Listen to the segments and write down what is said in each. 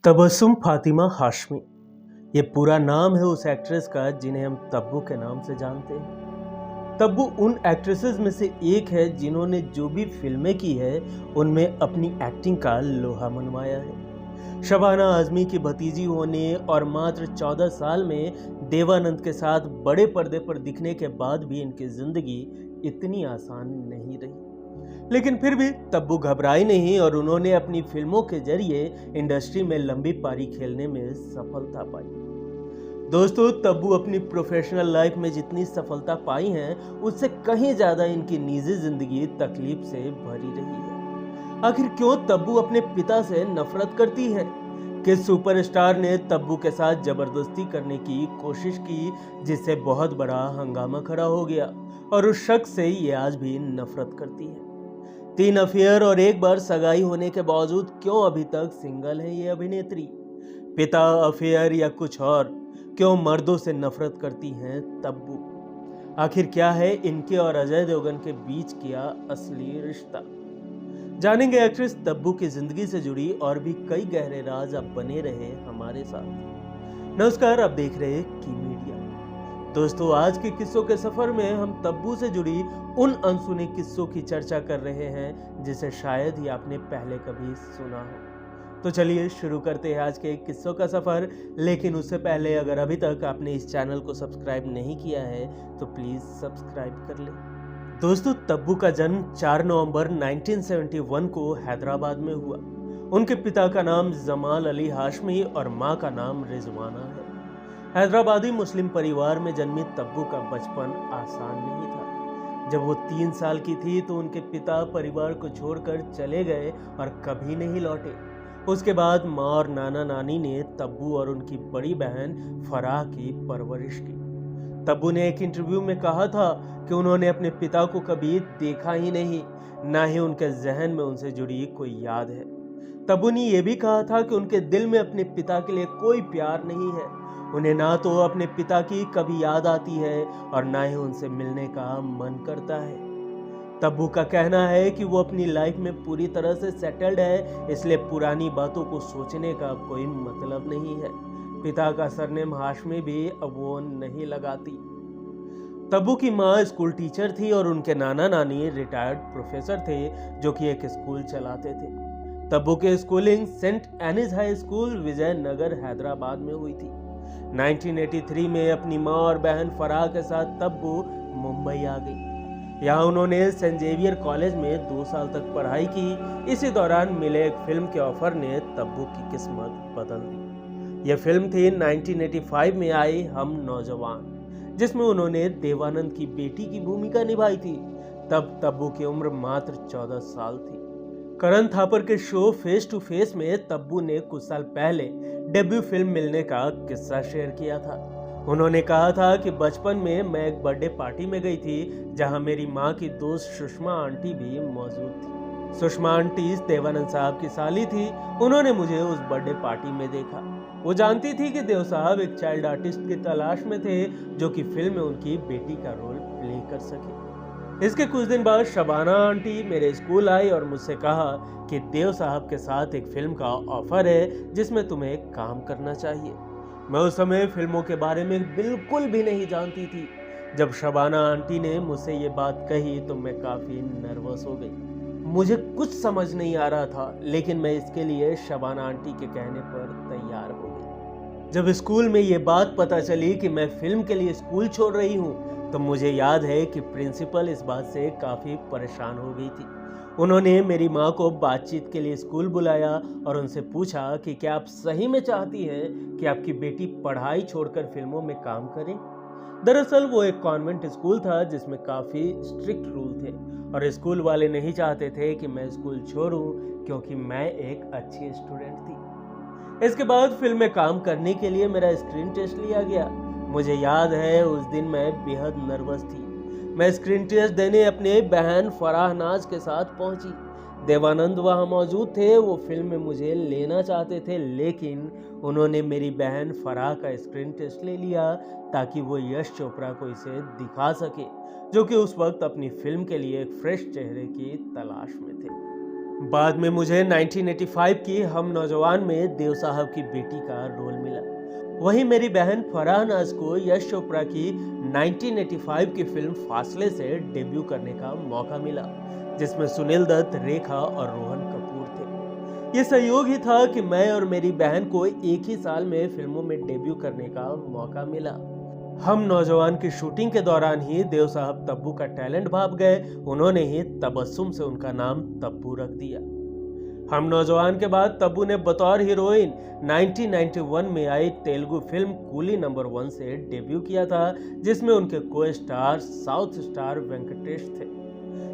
तबस्सुम फातिमा हाशमी, ये पूरा नाम है उस एक्ट्रेस का जिन्हें हम तब्बू के नाम से जानते हैं। तब्बू उन एक्ट्रेसेस में से एक है जिन्होंने जो भी फिल्में की है उनमें अपनी एक्टिंग का लोहा मनवाया है। शबाना आजमी की भतीजी होने और मात्र 14 साल में देवानंद के साथ बड़े पर्दे पर दिखने के बाद भी इनकी जिंदगी इतनी आसान नहीं रही, लेकिन फिर भी तब्बू घबराई नहीं और उन्होंने अपनी फिल्मों के जरिए इंडस्ट्री में लंबी पारी खेलने में सफलता पाई। दोस्तों, तब्बू अपनी प्रोफेशनल लाइफ में जितनी सफलता पाई हैं उससे कहीं ज्यादा इनकी निजी जिंदगी तकलीफ से भरी रही है। आखिर क्यों तब्बू अपने पिता से नफरत करती है? किस सुपरस्टार ने तब्बू के साथ जबरदस्ती करने की कोशिश की जिससे बहुत बड़ा हंगामा खड़ा हो गया और उस शख्स से ये आज भी नफरत करती है? 3 अफेयर और एक बार सगाई होने के बावजूद क्यों अभी तक सिंगल है ये अभिनेत्री? पिता, अफेयर या कुछ और? क्यों मर्दों से नफरत करती हैं तब्बू? आखिर क्या है इनके और अजय देवगन के बीच किया असली रिश्ता? जानेंगे एक्ट्रेस तब्बू की जिंदगी से जुड़ी और भी कई गहरे राज। अब बने रहे हमारे साथ। नमस्कार, आप देख रहे हैं की मीडिया। दोस्तों, आज के किस्सों के सफर में हम तब्बू से जुड़ी उन अनसुने किस्सों की चर्चा कर रहे हैं जिसे शायद ही आपने पहले कभी सुना हो। तो चलिए शुरू करते हैं आज के किस्सों का सफर। लेकिन उससे पहले अगर अभी तक आपने इस चैनल को सब्सक्राइब नहीं किया है तो प्लीज सब्सक्राइब कर ले। दोस्तों, तब्बू का जन्म 4 नवंबर 1971 को हैदराबाद में हुआ। उनके पिता का नाम जमाल अली हाशमी और माँ का नाम रिजवाना है। हैदराबादी मुस्लिम परिवार में जन्मी तब्बू का बचपन आसान नहीं था। जब वो 3 साल की थी तो उनके पिता परिवार को छोड़कर चले गए और कभी नहीं लौटे। उसके बाद माँ और नाना नानी ने तब्बू और उनकी बड़ी बहन फराह की परवरिश की। तब्बू ने एक इंटरव्यू में कहा था कि उन्होंने अपने पिता को कभी देखा ही नहीं, ना ही उनके जहन में उनसे जुड़ी कोई याद है। तब्बू ने यह भी कहा था कि उनके दिल में अपने पिता के लिए कोई प्यार नहीं है। उन्हें ना तो अपने पिता की कभी याद आती है और ना ही उनसे मिलने का मन करता है। तब्बू का कहना है कि वो अपनी लाइफ में पूरी तरह से सेटल्ड है, इसलिए पुरानी बातों को सोचने का अब कोई मतलब नहीं है। पिता का सरनेम हाशमी भी अब वो नहीं लगाती। तब्बू की माँ स्कूल टीचर थी और उनके नाना नानी रिटायर्ड प्रोफेसर थे जो कि एक स्कूल चलाते थे। तब्बू की schooling Saint Ann's High School Vijayanagar Hyderabad में हुई थी। 1983 में अपनी माँ और बहन फराह के साथ तब्बू मुंबई आ गई। यहाँ उन्होंने सेंट जेवियर कॉलेज में 2 साल तक पढ़ाई की। इसी दौरान मिले एक फिल्म के ऑफर ने तब्बू की किस्मत बदल दी। यह फिल्म थी 1985 में आई हम नौजवान, जिसमें उन्होंने देवानंद की बेटी की भूमिका निभाई थी। तब तब्बू की उम्र मात्र 14 साल थी। करण थापर के शो फेस टू फेस में तब्बू ने कुछ साल पहले डेब्यू फिल्म मिलने का किस्सा शेयर किया था। उन्होंने कहा था कि बचपन में मैं एक बर्थडे पार्टी में गई थी जहां मेरी मां की दोस्त सुषमा आंटी भी मौजूद थी। सुषमा आंटी देवानंद साहब की साली थी। उन्होंने मुझे उस बर्थडे पार्टी में देखा। वो जानती थी कि देव साहब एक चाइल्ड आर्टिस्ट की तलाश में थे जो कि फिल्म में उनकी बेटी का रोल प्ले कर सके। इसके कुछ दिन बाद शबाना आंटी मेरे स्कूल आई और मुझसे कहा कि देव साहब के साथ एक फिल्म का ऑफर है जिसमें तुम्हें काम करना चाहिए। मैं उस समय फिल्मों के बारे में बिल्कुल भी नहीं जानती थी। जब शबाना आंटी ने मुझसे ये बात कही तो मैं काफी नर्वस हो गई। मुझे कुछ समझ नहीं आ रहा था, लेकिन मैं इसके लिए शबाना आंटी के कहने पर तैयार हो गई। जब स्कूल में ये बात पता चली कि मैं फिल्म के लिए स्कूल छोड़ रही हूँ तो मुझे याद है कि प्रिंसिपल इस बात से काफी परेशान हो गई थी। उन्होंने मेरी माँ को बातचीत के लिए स्कूल बुलाया और उनसे पूछा कि क्या आप सही में चाहती हैं कि आपकी बेटी पढ़ाई छोड़कर फिल्मों में काम करे। दरअसल वो एक कॉन्वेंट स्कूल था जिसमें काफी स्ट्रिक्ट रूल थे और स्कूल वाले नहीं चाहते थे कि मैं स्कूल छोड़ूं क्योंकि मैं एक अच्छी स्टूडेंट थी। इसके बाद फिल्म में काम करने के लिए मेरा स्क्रीन टेस्ट लिया गया। मुझे याद है उस दिन मैं बेहद नर्वस थी। मैं स्क्रीन टेस्ट देने अपने बहन फराह नाज के साथ पहुंची। देवानंद वहां मौजूद थे। वो फिल्म में मुझे लेना चाहते थे, लेकिन उन्होंने मेरी बहन फराह का स्क्रीन टेस्ट ले लिया ताकि वो यश चोपड़ा को इसे दिखा सके, जो कि उस वक्त अपनी फिल्म के लिए एक फ्रेश चेहरे की तलाश में थे। बाद में मुझे 1985 की हम नौजवान में देव साहब की बेटी का रोल मिला। वहीं मेरी बहन फराह नाज को यश चोपड़ा की 1985 की फिल्म फासले से डेब्यू करने का मौका मिला, जिसमें सुनील दत्त, रेखा और रोहन कपूर थे। ये संयोग ही था कि मैं और मेरी बहन को एक ही साल में फिल्मों में डेब्यू करने का मौका मिला। हम नौजवान की शूटिंग के दौरान ही देव साहब तब्बू का टैलेंट भाप गए। उन्होंने ही तबस्सुम से उनका नाम तब्बू रख दिया। हम नौजवान के बाद तब्बू ने बतौर हीरोइन 1991 में आई तेलुगु फिल्म कूली नंबर 1 से डेब्यू किया था, जिसमें उनके को स्टार साउथ स्टार वेंकटेश थे।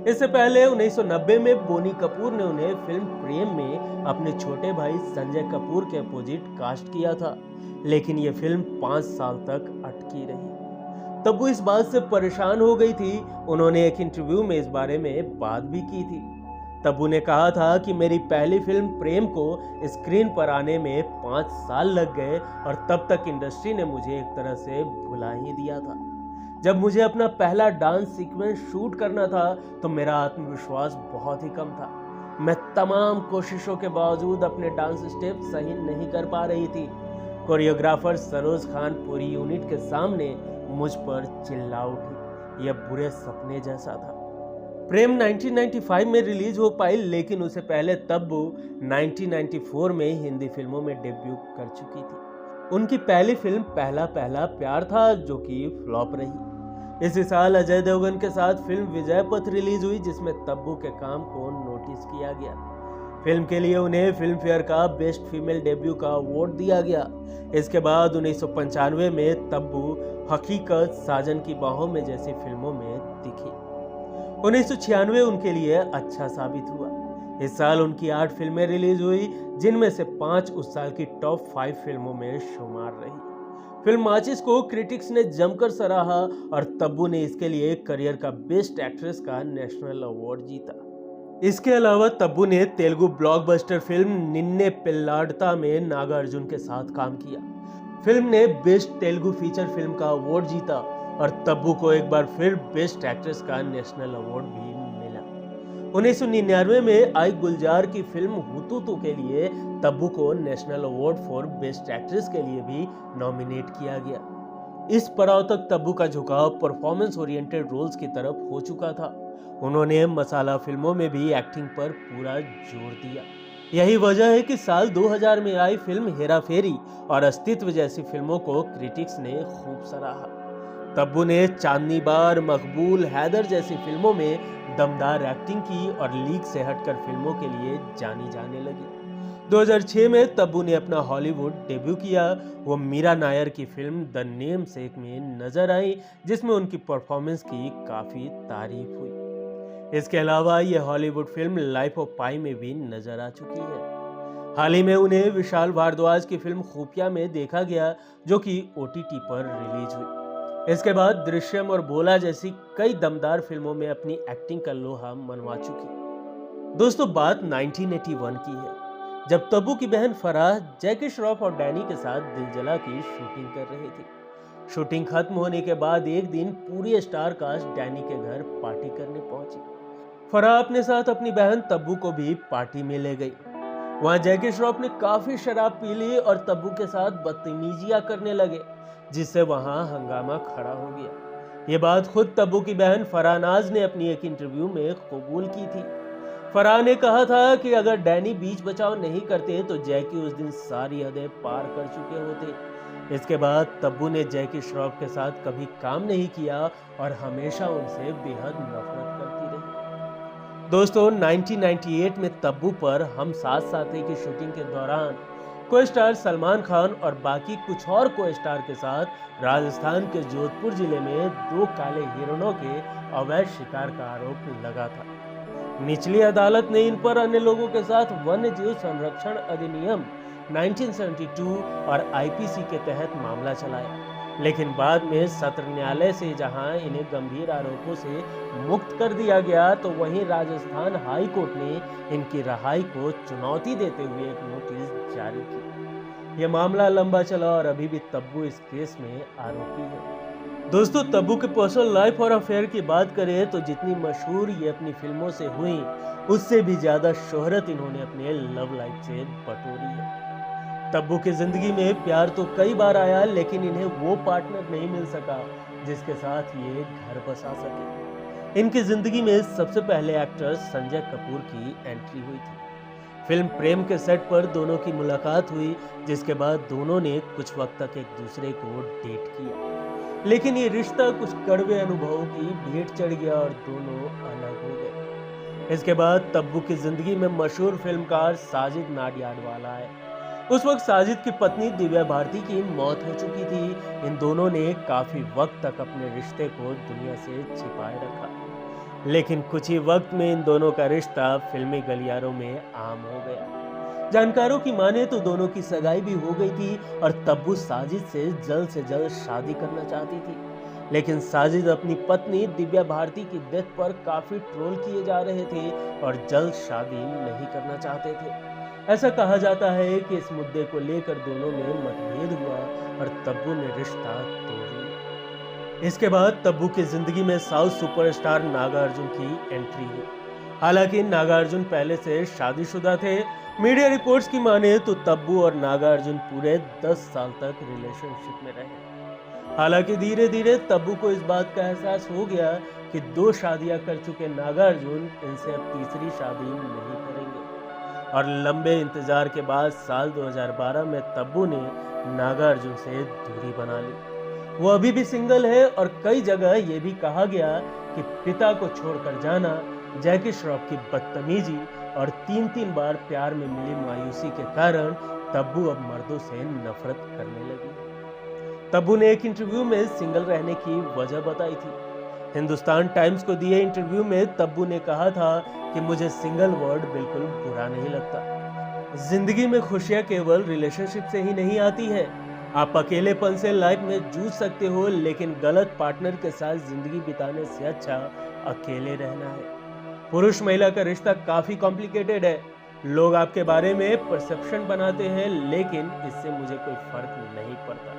इससे पहले 1990 में बोनी कपूर ने उन्हें फिल्म प्रेम में अपने छोटे भाई संजय कपूर के अपोजिट कास्ट किया था, लेकिन यह फिल्म 5 साल तक अटकी रही। तब्बू इस बात से परेशान हो गई थी। उन्होंने एक इंटरव्यू में इस बारे में बात भी की थी। तब्बू ने कहा था कि मेरी पहली फिल्म प्रेम को स्क्रीन पर आने में 5 साल लग गए और तब तक इंडस्ट्री ने मुझे एक तरह से भुला ही दिया था। जब मुझे अपना पहला डांस सीक्वेंस शूट करना था तो मेरा आत्मविश्वास बहुत ही कम था। मैं तमाम कोशिशों के बावजूद अपने डांस स्टेप सही नहीं कर पा रही थी। कोरियोग्राफर सरोज खान पूरी यूनिट के सामने मुझ पर चिल्ला उठी। यह बुरे सपने जैसा था। प्रेम 1995 में रिलीज हो पाई, लेकिन उससे पहले तब्बू 1994 में हिंदी फिल्मों में डेब्यू कर चुकी थी। उनकी पहली फिल्म पहला पहला प्यार था, जो कि फ्लॉप रही। इसी साल अजय देवगन के साथ फिल्म विजयपथ रिलीज हुई, जिसमें तब्बू के काम को नोटिस किया गया। फिल्म के लिए उन्हें फिल्म फेयर का बेस्ट फीमेल डेब्यू का अवार्ड दिया गया। इसके बाद 1995 में तब्बू हकीकत, साजन की बाहों में जैसी फिल्मों में दिखी। 1996 उनके लिए अच्छा साबित हुआ। इस साल उनकी 8 फिल्में रिलीज हुई, जिनमें से 5 उस साल की टॉप 5 फिल्मों में शुमार रही। फिल्म माचिस को क्रिटिक्स ने जमकर सराहा और तब्बू ने इसके लिए करियर का बेस्ट एक्ट्रेस का नेशनल अवार्ड जीता। इसके अलावा तब्बू ने तेलुगु ब्लॉकबस्टर फिल्म निन्ने पेल्लाडता में नागार्जुन के साथ काम किया। फिल्म ने बेस्ट तेलुगु फीचर फिल्म का अवार्ड जीता और तब्बू को एक बार फिर बेस्ट एक्ट्रेस का नेशनल अवार्ड भी मिला। 1999 में आई गुलजार की फिल्म हुतुतु के लिए तब्बू को national award for best actress के लिए भी नॉमिनेट किया गया। इस पड़ाव तक तब्बू का झुकाव परफॉर्मेंस ओरिएंटेड रोल्स की तरफ हो चुका था। उन्होंने मसाला फिल्मों में भी एक्टिंग पर पूरा जोर दिया। यही वजह है कि साल 2000 में आई फिल्म हेरा फेरी और अस्तित्व जैसी फिल्मों को क्रिटिक्स ने खूब सराहा। तब्बू ने चांदनी बार, मकबूल, हैदर जैसी फिल्मों में दमदार एक्टिंग की और लीग से हटकर फिल्मों के लिए जानी जाने लगी। 2006 में तब्बू ने अपना हॉलीवुड डेब्यू किया। वो मीरा नायर की फिल्म द नेमसेक में नजर आई, जिसमें उनकी परफॉर्मेंस की काफी तारीफ हुई। इसके अलावा ये हॉलीवुड फिल्म लाइफ ऑफ पाई में भी नजर आ चुकी है। हाल ही में उन्हें विशाल भारद्वाज की फिल्म खुफिया में देखा गया, जो कि OTT पर रिलीज हुई। इसके बाद दृश्यम और बोला जैसी कई दमदार फिल्मों में अपनी एक्टिंग का लोहा मनवा चुकी। दोस्तों, बात 1981 की है, जब तब्बू की बहन फराह जैकी श्रॉफ और डैनी के साथ दिलजला की शूटिंग कर रही थी। शूटिंग खत्म होने के बाद एक दिन पूरी स्टार कास्ट डैनी के घर पार्टी करने पहुंची। फराह अपने साथ अपनी बहन तब्बू को भी पार्टी में ले गई। वहां जैकी श्रॉफ ने काफी शराब पी ली और तब्बू के साथ बदतमीजियां करने लगे, जिससे वहां हंगामा खड़ा हो गया। ये बात खुद तब्बू की बहन फराह नाज ने अपनी एक इंटरव्यू में कबूल की थी। फराह ने कहा था कि अगर डैनी बीच बचाव नहीं करते तो जैकी उस दिन सारी हदें पार कर चुके होते। इसके बाद तब्बू ने जैकी श्रॉफ के साथ कभी काम नहीं किया और हमेशा उनसे बेहद नफरत करती रही। दोस्तों, 1998 में तब्बू पर हम साथ साथ हैं की शूटिंग के दौरान को स्टार सलमान खान और बाकी कुछ और को स्टार के साथ राजस्थान के जोधपुर जिले में 2 काले हिरणों के अवैध शिकार का आरोप लगा था। निचली अदालत ने इन पर अन्य लोगों के साथ वन्य जीव संरक्षण अधिनियम 1972 और IPC के तहत मामला चलाया, लेकिन बाद में सत्र न्यायालय से जहां इन्हें गंभीर आरोपों से मुक्त कर दिया गया, तो वहीं राजस्थान हाई कोर्ट ने इनकी रिहाई को चुनौती देते हुए एक नोटिस जारी की। यह मामला लंबा चला और अभी भी तब्बू इस केस में आरोपी है। दोस्तों, तब्बू के पर्सनल लाइफ और अफेयर की बात करें तो जितनी मशहूर ये अपनी फिल्मों से हुई, उससे भी ज्यादा शोहरत इन्होंने अपने लव लाइफ से बटोरी है। तब्बू की जिंदगी में प्यार तो कई बार आया, लेकिन इन्हें वो पार्टनर नहीं मिल सका जिसके साथ ये घर बसा सके। इनकी जिंदगी में सबसे पहले एक्टर संजय कपूर की एंट्री हुई थी। फिल्म प्रेम के सेट पर दोनों की मुलाकात हुई, जिसके बाद दोनों ने कुछ वक्त तक एक दूसरे को डेट किया, लेकिन ये रिश्ता कुछ कड़वे अनुभवों की भेंट चढ़ गया और दोनों अलग हो गए। इसके बाद तब्बू की जिंदगी में मशहूर फिल्मकार साजिद नाडियाडवाला आए। उस वक्त साजिद की पत्नी दिव्या भारती की मौत हो चुकी थी। इन दोनों ने काफी वक्त तक अपने रिश्ते को दुनिया से छिपाए रखा, लेकिन कुछ ही वक्त में इन दोनों का रिश्ता फिल्मी गलियारों में आम हो गया। जानकारों की माने तो दोनों की सगाई भी हो गई थी और तब्बू साजिद से जल्द शादी करना चाहती थी, लेकिन साजिद अपनी पत्नी दिव्या भारती की डेथ पर काफी ट्रोल किए जा रहे थे और जल्द शादी नहीं करना चाहते थे। ऐसा कहा जाता है कि इस मुद्दे को लेकर दोनों में मतभेद हुआ और तब्बू ने रिश्ता तोड़ लिया। इसके बाद तब्बू की जिंदगी में साउथ सुपरस्टार नागार्जुन की एंट्री हुई। हालांकि नागार्जुन पहले से शादीशुदा थे। मीडिया रिपोर्ट्स की माने तो तब्बू और नागार्जुन पूरे 10 साल तक रिलेशनशिप में रहे। हालांकि धीरे धीरे तब्बू को इस बात का एहसास हो गया कि 2 शादियां कर चुके नागार्जुन इनसे अब तीसरी शादी नहीं करेंगे, और लंबे इंतजार के बाद साल 2012 में तब्बू ने नागार्जुन से दूरी बना ली। वो अभी भी सिंगल है और कई जगह ये भी कहा गया कि पिता को छोड़कर जाना, जैकी श्रॉफ की बदतमीजी और 3-3 बार प्यार में मिली मायूसी के कारण तब्बू अब मर्दों से नफरत करने लगी। तब्बू ने एक इंटरव्यू में सिंगल रहने की वजह बताई थी। हिंदुस्तान टाइम्स को दिए इंटरव्यू में तब्बू ने कहा था कि मुझे सिंगल वर्ड बिल्कुल बुरा नहीं लगता। जिंदगी में खुशियां केवल रिलेशनशिप से ही नहीं आती है। आप अकेलेपन से लाइफ में जूझ सकते हो, लेकिन गलत पार्टनर के साथ जिंदगी बिताने से अच्छा अकेले रहना है। पुरुष महिला का रिश्ता काफी कॉम्प्लिकेटेड है। लोग आपके बारे में परसेप्शन बनाते हैं, लेकिन इससे मुझे कोई फर्क नहीं पड़ता।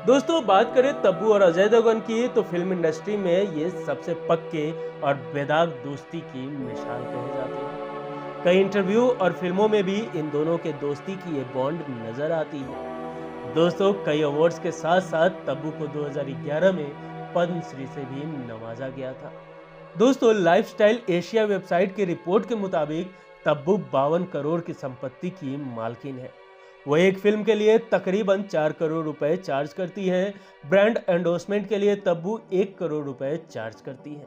दोस्तों, बात करें तब्बू और अजय देवगन की तो फिल्म इंडस्ट्री में ये सबसे पक्के और बेदाग दोस्ती की मिसाल कहे जाते हैं। कई इंटरव्यू और फिल्मों में भी इन दोनों के दोस्ती की ये बॉन्ड नजर आती है। दोस्तों, कई अवार्ड्स के साथ साथ तब्बू को 2011 में पद्मश्री से भी नवाजा गया था। दोस्तों, लाइफस्टाइल एशिया वेबसाइट की रिपोर्ट के मुताबिक तब्बू 52 करोड़ की संपत्ति की मालकिन है। वो एक फिल्म के लिए तकरीबन 4 करोड़ रुपए चार्ज करती है। ब्रांड एंडोर्समेंट के लिए तब्बू 1 करोड़ रुपए चार्ज करती है।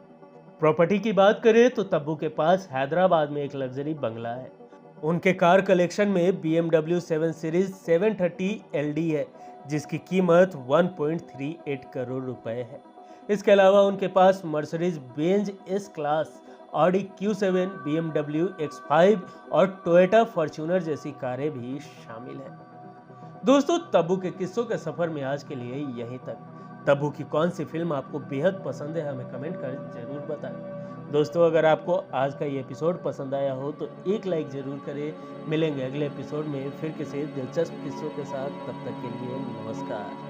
प्रॉपर्टी की बात करें तो तब्बू के पास हैदराबाद में एक लग्जरी बंगला है। उनके कार कलेक्शन में BMW 7 सीरीज 730 LD है, जिसकी कीमत 1.38 करोड़ रुपए है। इसके अलावा उनके पास Mercedes Benz S class, Audi Q7, BMW X5 और टोयोटा फॉर्च्यूनर जैसी कारें भी शामिल हैं। दोस्तों, तब्बू के किस्सों के सफर में आज के लिए यहीं तक। तब्बू की कौन सी फिल्म आपको बेहद पसंद है, हमें कमेंट कर जरूर बताएं। दोस्तों, अगर आपको आज का ये एपिसोड पसंद आया हो तो एक लाइक जरूर करें। मिलेंगे अगले एपिसोड में फिर किसी दिलचस्प किस्सों के साथ। तब तक के लिए नमस्कार।